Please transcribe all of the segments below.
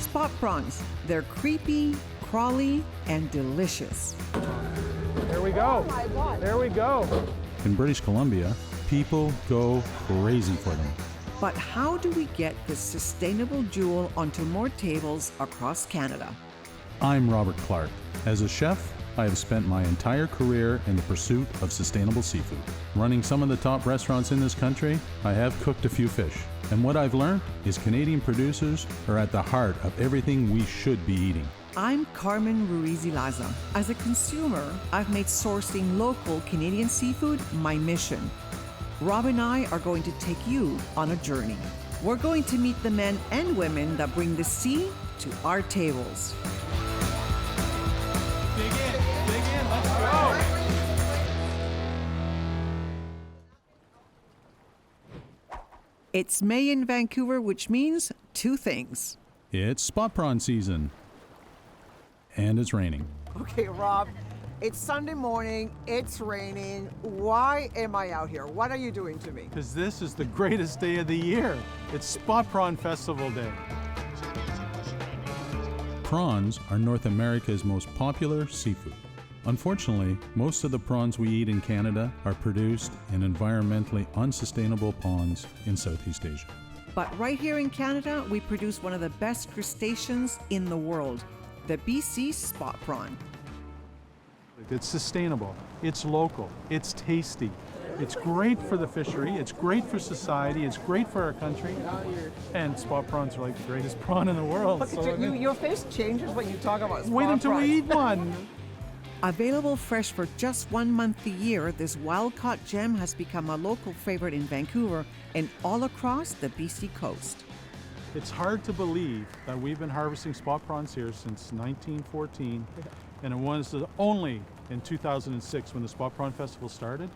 spot prawns. They're creepy, crawly, and delicious. There we go. Oh my God. There we go. In British Columbia, people go crazy for them. But how do we get this sustainable jewel onto more tables across Canada? I'm Robert Clark. As a chef, I have spent my entire career in the pursuit of sustainable seafood. Running some of the top restaurants in this country, I have cooked a few fish. And what I've learned is Canadian producers are at the heart of everything we should be eating. I'm Carmen Ruiz. As a consumer, I've made sourcing local Canadian seafood my mission. Rob and I are going to take you on a journey. We're going to meet the men and women that bring the sea to our tables. Dig in, let's go. It's May in Vancouver, which means two things. It's spot prawn season. And it's raining. Okay, Rob, it's Sunday morning, it's raining. Why am I out here? What are you doing to me? Because this is the greatest day of the year. It's Spot Prawn Festival Day. Prawns are North America's most popular seafood. Unfortunately, most of the prawns we eat in Canada are produced in environmentally unsustainable ponds in Southeast Asia. But right here in Canada, we produce one of the best crustaceans in the world, the BC Spot Prawn. It's sustainable, it's local, it's tasty. It's great for the fishery, it's great for society, it's great for our country. And spot prawns are like the greatest prawn in the world. Look at your face changes when you talk about spot Wait until prawns. we eat one. Available fresh for just 1 month a year, this wild-caught gem has become a local favorite in Vancouver and all across the BC coast. It's hard to believe that we've been harvesting spot prawns here since 1914, and it was only in 2006 when the Spot Prawn Festival started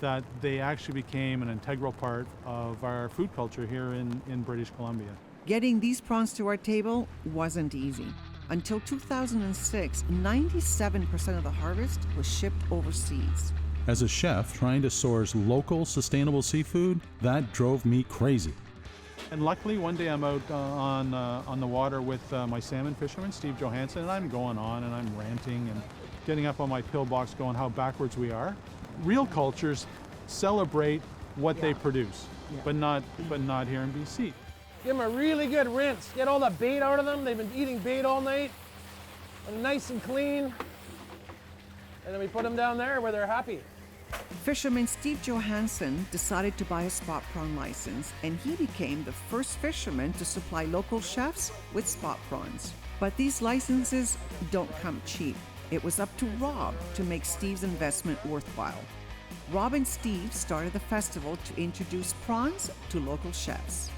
that they actually became an integral part of our food culture here in British Columbia. Getting these prawns to our table wasn't easy. Until 2006, 97% of the harvest was shipped overseas. As a chef trying to source local, sustainable seafood, that drove me crazy. And luckily, one day I'm out on the water with my salmon fisherman, Steve Johansson, and I'm going on and I'm ranting and getting up on my pillbox going how backwards we are. Real cultures celebrate what they produce, but not here in BC. Give them a really good rinse. Get all the bait out of them. They've been eating bait all night. And nice and clean. And then we put them down there where they're happy. Fisherman Steve Johansson decided to buy a spot prawn license, and he became the first fisherman to supply local chefs with spot prawns. But these licenses don't come cheap. It was up to Rob to make Steve's investment worthwhile. Rob and Steve started the festival to introduce prawns to local chefs.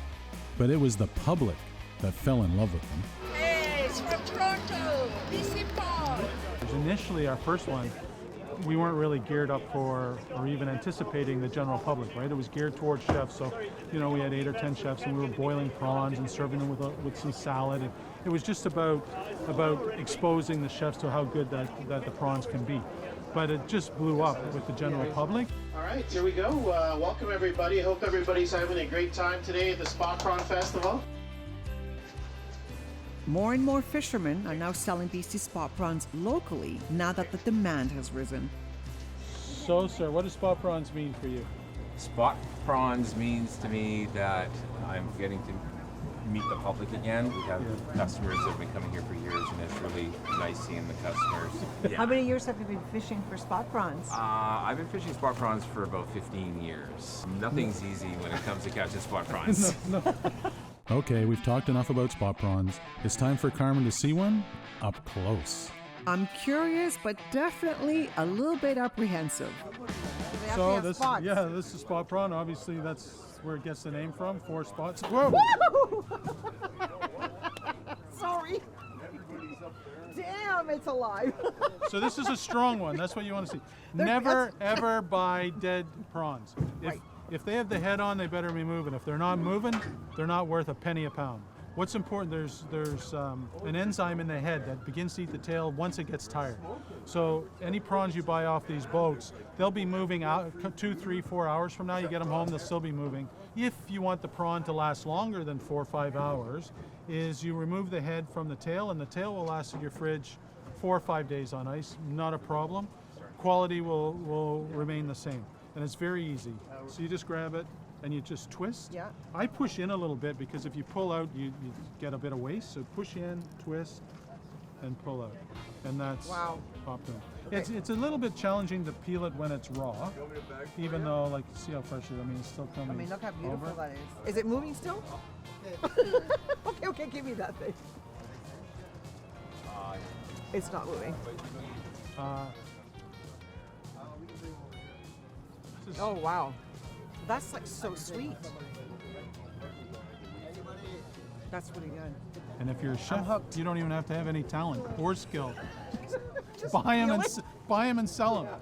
But it was the public that fell in love with them. Hey, it's from Toronto, BC Spot. Initially, our first one, we weren't really geared up for or even anticipating the general public, right? It was geared towards chefs. So, we had 8 or 10 chefs and we were boiling prawns and serving them with some salad. And it was just about exposing the chefs to how good that the prawns can be. But it just blew up with the general public. All right, here we go. Welcome everybody. I hope everybody's having a great time today at the Spot Prawn Festival. More and more fishermen are now selling BC spot prawns locally now that the demand has risen. So, sir, what does spot prawns mean for you? Spot prawns means to me that I'm getting to meet the public again. We have customers that have been coming here for years, and it's really nice seeing the customers. Yeah. How many years have you been fishing for spot prawns? I've been fishing spot prawns for about 15 years. Nothing's easy when it comes to catching spot prawns. No. Okay, we've talked enough about spot prawns. It's time for Carmen to see one up close. I'm curious, but definitely a little bit apprehensive. They have to So have this, spots. this is spot prawn. Obviously, that's where it gets the name from. 4 spots. Whoa! Sorry. Damn, it's alive. So this is a strong one. That's what you want to see. Never ever buy dead prawns. If they have the head on, they better be moving. If they're not moving, they're not worth a penny a pound. What's important, there's an enzyme in the head that begins to eat the tail once it gets tired. So any prawns you buy off these boats, they'll be moving out 2, 3, 4 hours from now. You get them home, they'll still be moving. If you want the prawn to last longer than 4 or 5 hours, is you remove the head from the tail, and the tail will last in your fridge 4 or 5 days on ice, not a problem. Quality will remain the same, and it's very easy. So you just grab it, and you just twist. Yeah. I push in a little bit because if you pull out, you get a bit of waste. So push in, twist, and pull out. And that's optimum. Okay. It's a little bit challenging to peel it when it's raw, even though, like, see how fresh it is. I mean, it's still coming. I mean, look how beautiful over. that is. Is it moving still? Okay, give me that thing. It's not moving. Oh, wow. That's like so sweet. That's really good. And if you're a chef, hooked. you don't even have to have any talent or skill. Buy them and sell them.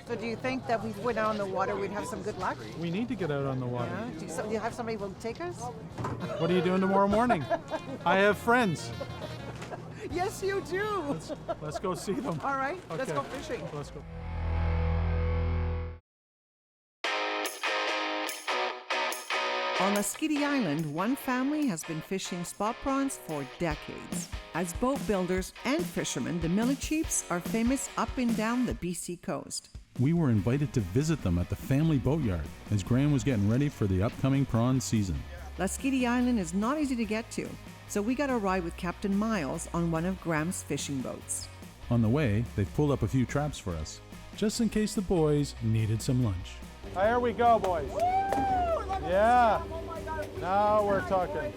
So do you think that if we went out on the water, we'd have some good luck? We need to get out on the water. Yeah? Do you have somebody who will take us? What are you doing tomorrow morning? I have friends. Yes, you do. Let's go see them. All right, let's Okay. go fishing. Let's go. On Laskitty Island, one family has been fishing spot prawns for decades. As boat builders and fishermen, the Millicheeps are famous up and down the BC coast. We were invited to visit them at the family boatyard as Graham was getting ready for the upcoming prawn season. Laskitty Island is not easy to get to, so we got a ride with Captain Miles on one of Graham's fishing boats. On the way, they pulled up a few traps for us, just in case the boys needed some lunch. Here we go, boys. Yeah. Now we're talking.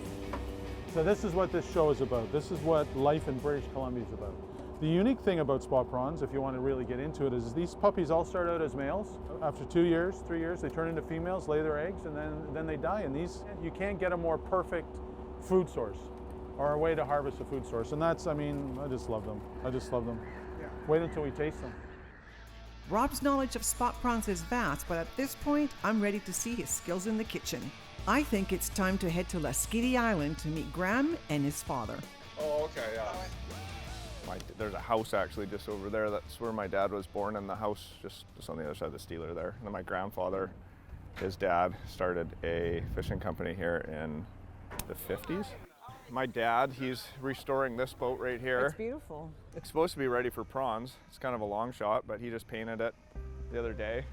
So this is what this show is about. This is what life in British Columbia is about. The unique thing about spot prawns, if you want to really get into it, is these puppies all start out as males. After 2 years, 3 years, they turn into females, lay their eggs, and then they die. And these, you can't get a more perfect food source or a way to harvest a food source. And that's, I mean, I just love them. I just love them. Wait until we taste them. Rob's knowledge of spot prawns is vast, but at this point, I'm ready to see his skills in the kitchen. I think it's time to head to Laskitty Island to meet Graham and his father. Oh, okay, yeah. There's a house actually just over there. That's where my dad was born, in the house just on the other side of the Steeler there. And then my grandfather, his dad, started a fishing company here in the 50s. My dad, he's restoring this boat right here. It's beautiful. It's supposed to be ready for prawns. It's kind of a long shot, but he just painted it the other day.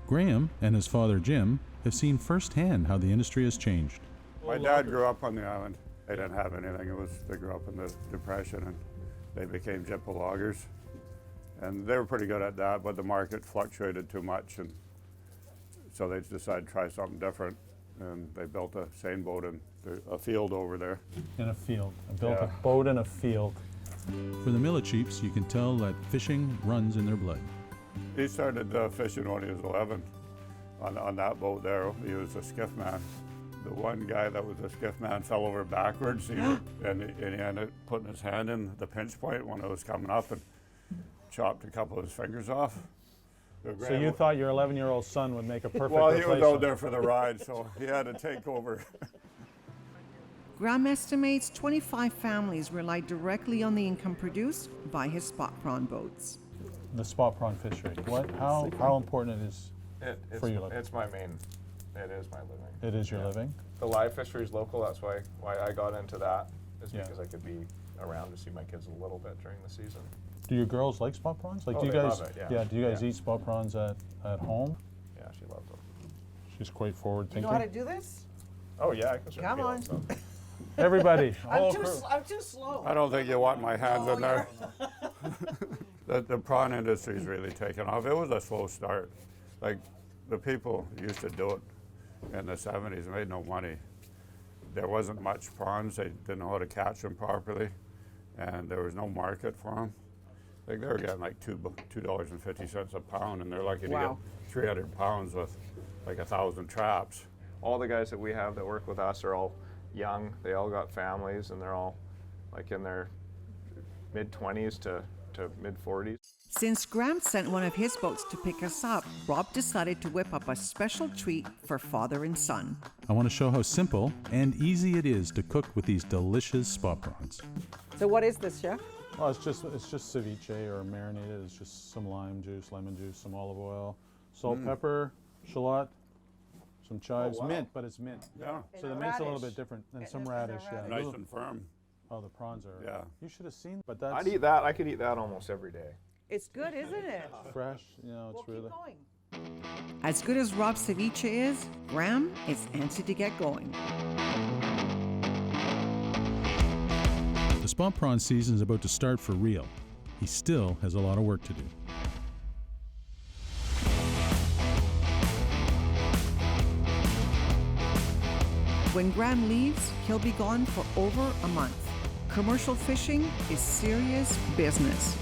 Graham and his father Jim have seen firsthand how the industry has changed. My dad grew up on the island. They didn't have anything. They grew up in the Depression, and they became jippo loggers. And they were pretty good at that, but the market fluctuated too much, and so they decided to try something different. And they built a seine boat in a field over there. In a field. I built a boat in a field. For the Millicheeps, you can tell that fishing runs in their blood. He started fishing when he was 11 on that boat there. He was a skiff man. The one guy that was a skiff man fell over backwards and he ended up putting his hand in the pinch point when it was coming up and chopped a couple of his fingers off. So you thought your 11-year-old son would make a perfect Well, he was replacement. out there for the ride, so he had to take over. Graham estimates 25 families rely directly on the income produced by his spot prawn boats. The spot prawn fishery. How important it is for your living? It's my main, it is my living. It is your living? The live fishery is local, that's why I got into that, is because I could be around to see my kids a little bit during the season. Do your girls like spot prawns? Like, do you they guys? love it, yeah. Do you guys eat spot prawns at home? Yeah, she loves them. She's quite forward You thinking. know how to do this? Oh yeah, I can Come on. Everybody. I'm too slow. I don't think you want my hands in there. The prawn industry's really taken off. It was a slow start. Like, the people used to do it in the 70s, made no money. There wasn't much prawns. They didn't know how to catch them properly, and there was no market for them. Like, they were getting like $2.50 a pound, and they're lucky to get 300 pounds with like 1,000 traps. All the guys that we have that work with us are all young. They all got families, and they're all like in their mid-20s to mid-40s. Since Graham sent one of his boats to pick us up, Rob decided to whip up a special treat for father and son. I want to show how simple and easy it is to cook with these delicious spot prawns. So what is this, chef? Oh, it's just ceviche or marinated. It's just some lime juice, lemon juice, some olive oil, salt, pepper, shallot, some chives, mint, but it's mint. Yeah. So the mint's a little bit different, and some radish. Yeah. Nice and firm. Oh, the prawns are. Yeah. You should have seen, but that's I'd eat that. I could eat that almost every day. It's good, isn't it? fresh. You know, it's really. Keep going. As good as Rob's ceviche is, Graham is antsy to get going. The spot prawn season is about to start for real. He still has a lot of work to do. When Graham leaves, he'll be gone for over a month. Commercial fishing is serious business.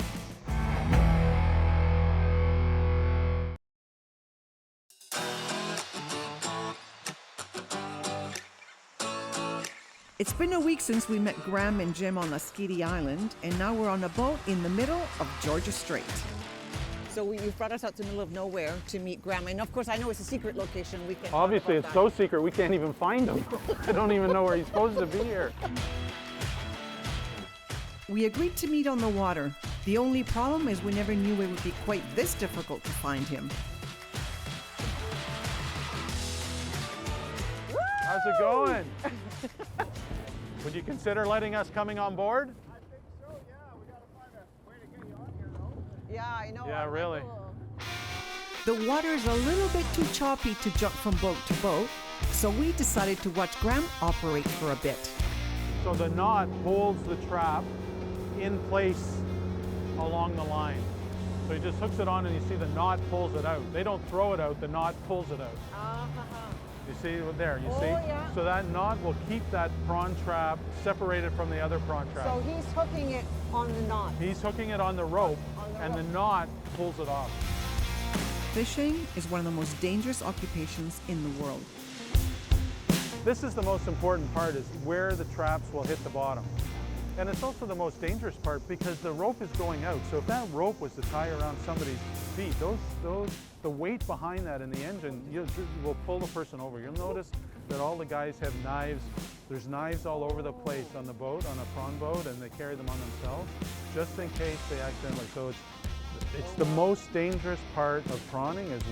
It's been a week since we met Graham and Jim on Lasqueti Island, and now we're on a boat in the middle of Georgia Strait. So you've brought us out to the middle of nowhere to meet Graham. And of course, I know it's a secret location. We can Obviously, it's so secret we can't even find him. I don't even know where he's supposed to be here. We agreed to meet on the water. The only problem is we never knew it would be quite this difficult to find him. How's it going? Would you consider letting us coming on board? I think so, yeah. We got to find a way to get you on here, though. Yeah, I know. Yeah, really. The water's a little bit too choppy to jump from boat to boat, so we decided to watch Graham operate for a bit. So the knot holds the trap in place along the line. So he just hooks it on and you see the knot pulls it out. They don't throw it out, the knot pulls it out. You see there, you see? Yeah. So that knot will keep that prawn trap separated from the other prawn trap. So he's hooking it on the knot. He's hooking it on the rope, and the knot pulls it off. Fishing is one of the most dangerous occupations in the world. This is the most important part, is where the traps will hit the bottom. And it's also the most dangerous part because the rope is going out. So if that rope was to tie around somebody's feet, the weight behind that in the engine will pull the person over. You'll notice that all the guys have knives. There's knives all over the place on the boat, on a prawn boat, and they carry them on themselves, just in case they accidentally. So it's the most dangerous part of prawning is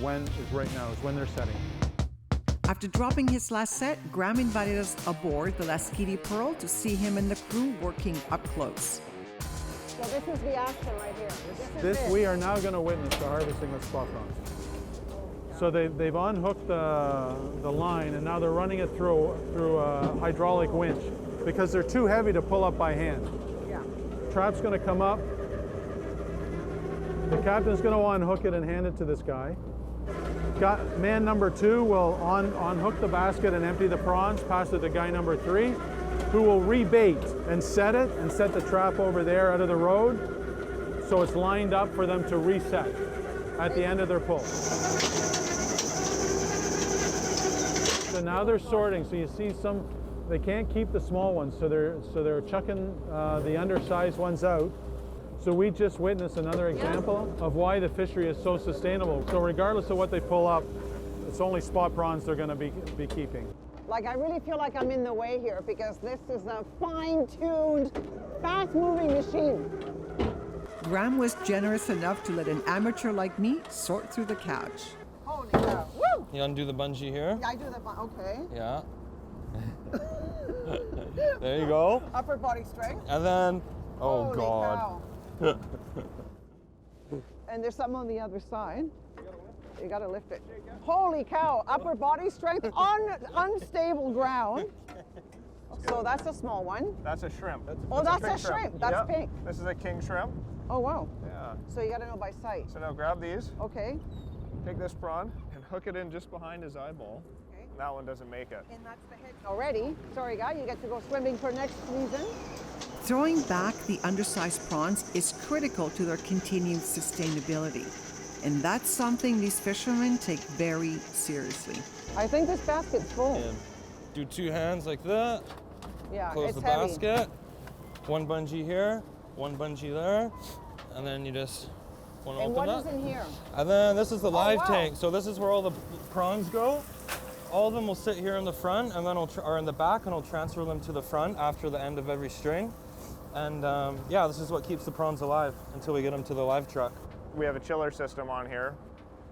right now when they're setting. After dropping his last set, Graham invited us aboard the Lasqueti Pearl to see him and the crew working up close. So this is the action right here. We are now going to witness the harvesting of spot prawns. So they've unhooked the line, and now they're running it through a hydraulic winch because they're too heavy to pull up by hand. Yeah. Trap's going to come up. The captain's going to unhook it and hand it to this guy. Man number 2 will unhook the basket and empty the prawns, pass it to guy number 3, who will rebait and set the trap over there out of the road so it's lined up for them to reset at the end of their pull. So now they're sorting, so you see they can't keep the small ones, so they're chucking the undersized ones out. So we just witnessed another example of why the fishery is so sustainable. So regardless of what they pull up, it's only spot prawns they're going to be keeping. Like, I really feel like I'm in the way here because this is a fine-tuned, fast-moving machine. Graham was generous enough to let an amateur like me sort through the catch. Holy cow. Woo! You undo the bungee here. Yeah, I do that, okay. Yeah. There you go. Upper body strength. And then, oh Holy God. Cow. And there's some on the other side. You gotta lift it. Holy cow, upper body strength on unstable ground. So that's a small one. That's a shrimp. That's a shrimp. That's pink. This is a king shrimp. Oh, wow. Yeah. So you gotta know by sight. So now grab these, Okay. take this prawn, and hook it in just behind his eyeball. Okay. That one doesn't make it. And that's the head already. Sorry, guy, you get to go swimming for next season. Throwing back the undersized prawns is critical to their continued sustainability. And that's something these fishermen take very seriously. I think this basket's full. And do 2 hands like that. Yeah, Close it's the heavy. basket. 1 bungee here, 1 bungee there, and then you just Want to And open what is that? in here? And then this is the live wow. tank. So this is where all the prawns go. All of them will sit here in the front, and then or in the back, and I'll transfer them to the front after the end of every string. And yeah, this is what keeps the prawns alive until we get them to the live truck. We have a chiller system on here,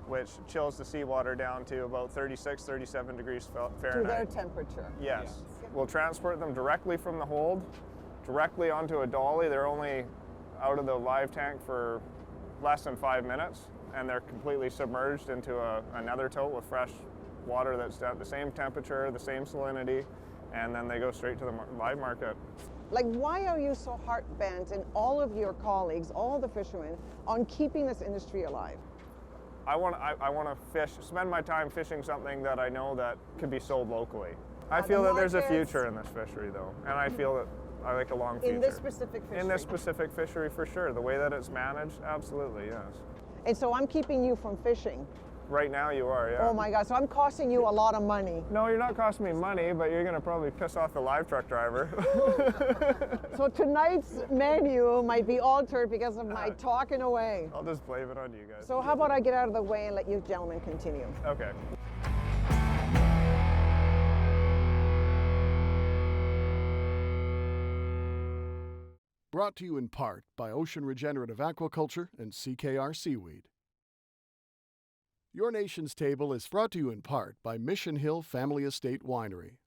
which chills the seawater down to about 36, 37 degrees Fahrenheit. To their temperature. Yes. We'll transport them directly from the hold, directly onto a dolly. They're only out of the live tank for less than 5 minutes, and they're completely submerged into another tote with fresh water that's at the same temperature, the same salinity, and then they go straight to the live market. Like, why are you so heart-bent, and all of your colleagues, all the fishermen, on keeping this industry alive? I want to spend my time fishing something that I know that could be sold locally. I feel that there's a future in this fishery, though, and I feel that I like a long future. In this specific fishery? In this specific fishery, for sure. The way that it's managed, absolutely, yes. And so I'm keeping you from fishing? Right now you are, yeah. Oh my God, so I'm costing you a lot of money. No, you're not costing me money, but you're gonna probably piss off the live truck driver. So tonight's menu might be altered because of my talking away. I'll just blame it on you guys. So how about I get out of the way and let you gentlemen continue? Okay. Brought to you in part by Ocean Regenerative Aquaculture and CKR Seaweed. Your Nation's Table is brought to you in part by Mission Hill Family Estate Winery.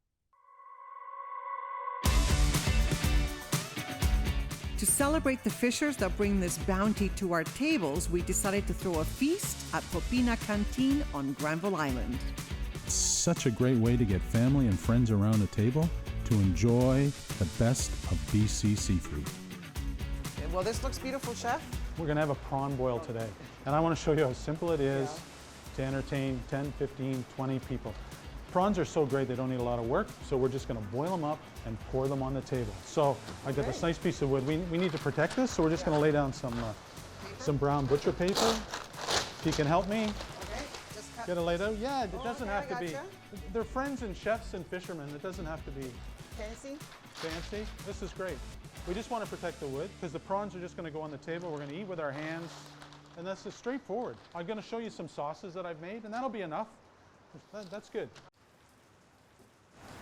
To celebrate the fishers that bring this bounty to our tables, we decided to throw a feast at Popina Canteen on Granville Island. Such a great way to get family and friends around a table to enjoy the best of BC seafood. Well, this looks beautiful, Chef. We're gonna have a prawn boil today. And I wanna show you how simple it is to entertain 10, 15, 20 people. Prawns are so great, they don't need a lot of work, so we're just gonna boil them up and pour them on the table. So I got this nice piece of wood. We need to protect this, so we're just gonna lay down some brown butcher paper. If you can help me. Okay, just cut. Get it laid out? Yeah, it doesn't have to be. gotcha. They're friends and chefs and fishermen. It doesn't have to be Fancy? fancy. This is great. We just want to protect the wood because the prawns are just going to go on the table. We're going to eat with our hands, and that's just straightforward. I'm going to show you some sauces that I've made, and that'll be enough. That's good.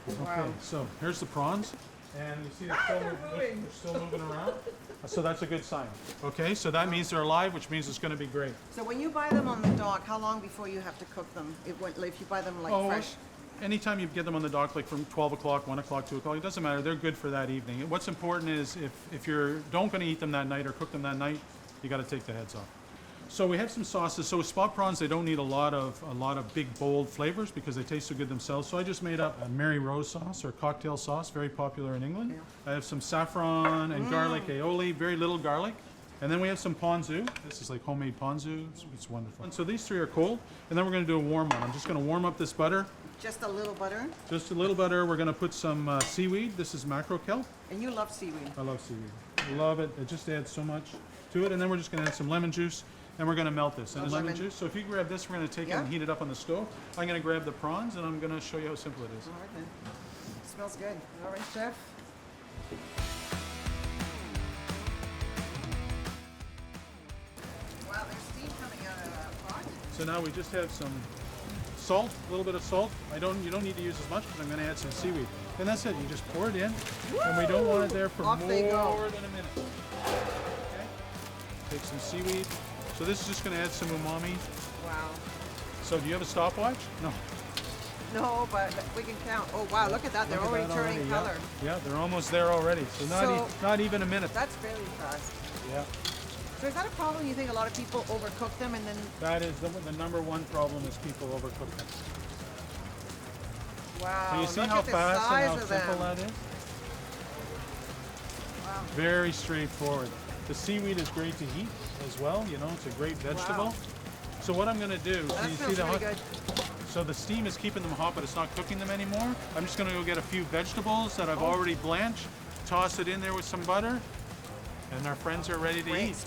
Wow. Okay, so here's the prawns, and you see they're still moving around. So that's a good sign. Okay, so that means they're alive, which means it's going to be great. So when you buy them on the dock, how long before you have to cook them? If you buy them like fresh? Anytime you get them on the dock, like from 12 o'clock, 1 o'clock, 2 o'clock, it doesn't matter. They're good for that evening. What's important is if you don't going to eat them that night or cook them that night, you got to take the heads off. So we have some sauces. So with spot prawns, they don't need a lot of big, bold flavors because they taste so good themselves. So I just made up a Mary Rose sauce or cocktail sauce, very popular in England. Yeah. I have some saffron and garlic aioli, very little garlic. And then we have some ponzu. This is like homemade ponzu. It's wonderful. And so these three are cold, and then we're going to do a warm one. I'm just going to warm up this butter. Just a little butter? Just a little butter. We're going to put some seaweed. This is mackerel kelp. And you love seaweed. I love seaweed. I love it. It just adds so much to it. And then we're just going to add some lemon juice, and we're going to melt this. And lemon juice. So if you grab this, we're going to take it and heat it up on the stove. I'm going to grab the prawns, and I'm going to show you how simple it is. All right, then. It smells good. All right, Chef. Wow, there's steam coming out of that pot. So now we just have some salt, a little bit of salt. You don't need to use as much because I'm going to add some seaweed. And that's it. You just pour it in, and we don't want it there for more than a minute. Okay. Take some seaweed. So this is just going to add some umami. Wow. So do you have a stopwatch? No. No, but we can count. Oh wow, look at that. They're already turning color. Yeah, they're almost there already. So not even a minute. That's very fast. Yeah. So is that a problem? You think a lot of people overcook them and then... That is the number one problem is people overcook them. Wow, so you see how fast and how simple that is? Wow. Very straightforward. The seaweed is great to heat as well. You know, it's a great vegetable. Wow. So what I'm going to do, that you smells see really good. So the steam is keeping them hot, but it's not cooking them anymore. I'm just going to go get a few vegetables that I've already blanched, toss it in there with some butter, and our friends are ready to eat.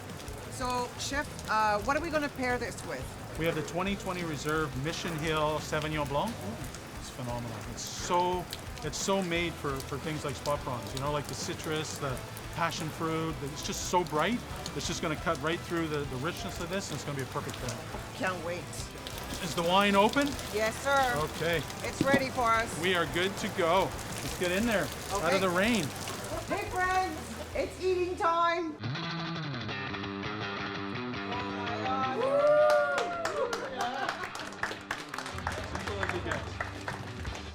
So, Chef, what are we going to pair this with? We have the 2020 Reserve Mission Hill Sauvignon Blanc. It's phenomenal. It's so made for things like spot prawns. You know, like the citrus, passion fruit. It's just so bright. It's just going to cut right through the richness of this, and it's going to be a perfect pair. Can't wait. Is the wine open? Yes, sir. Okay. It's ready for us. We are good to go. Let's get in there, out of the rain. Hey, friends, it's eating time.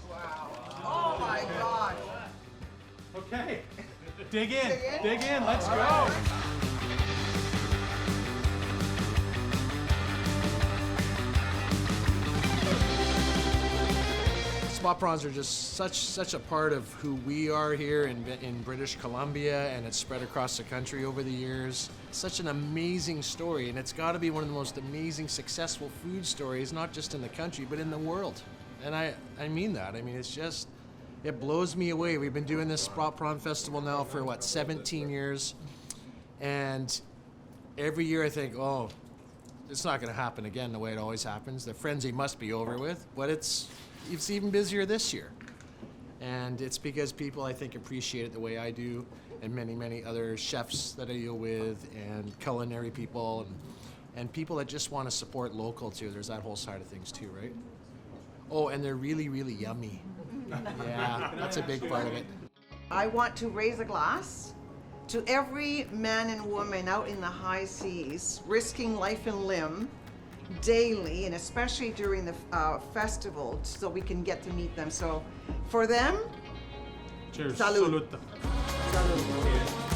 Wow. Oh my God. Okay. Dig in, let's go. Spot prawns are just such a part of who we are here in British Columbia, and it's spread across the country over the years. Such an amazing story, and it's got to be one of the most amazing, successful food stories, not just in the country, but in the world. And I mean that. I mean, it's just, it blows me away. We've been doing this Spot Prawn Festival now for, 17 years, and every year I think, oh, it's not going to happen again the way it always happens. The frenzy must be over with, but it's even busier this year. And it's because people, I think, appreciate it the way I do, and many other chefs that I deal with, and culinary people, and people that just want to support local too. There's that whole side of things too, right? Oh, and they're really yummy. Yeah, that's a big part of it. I want to raise a glass to every man and woman out in the high seas, risking life and limb daily, and especially during the festival, so we can get to meet them. So for them, cheers. Salud. Salud.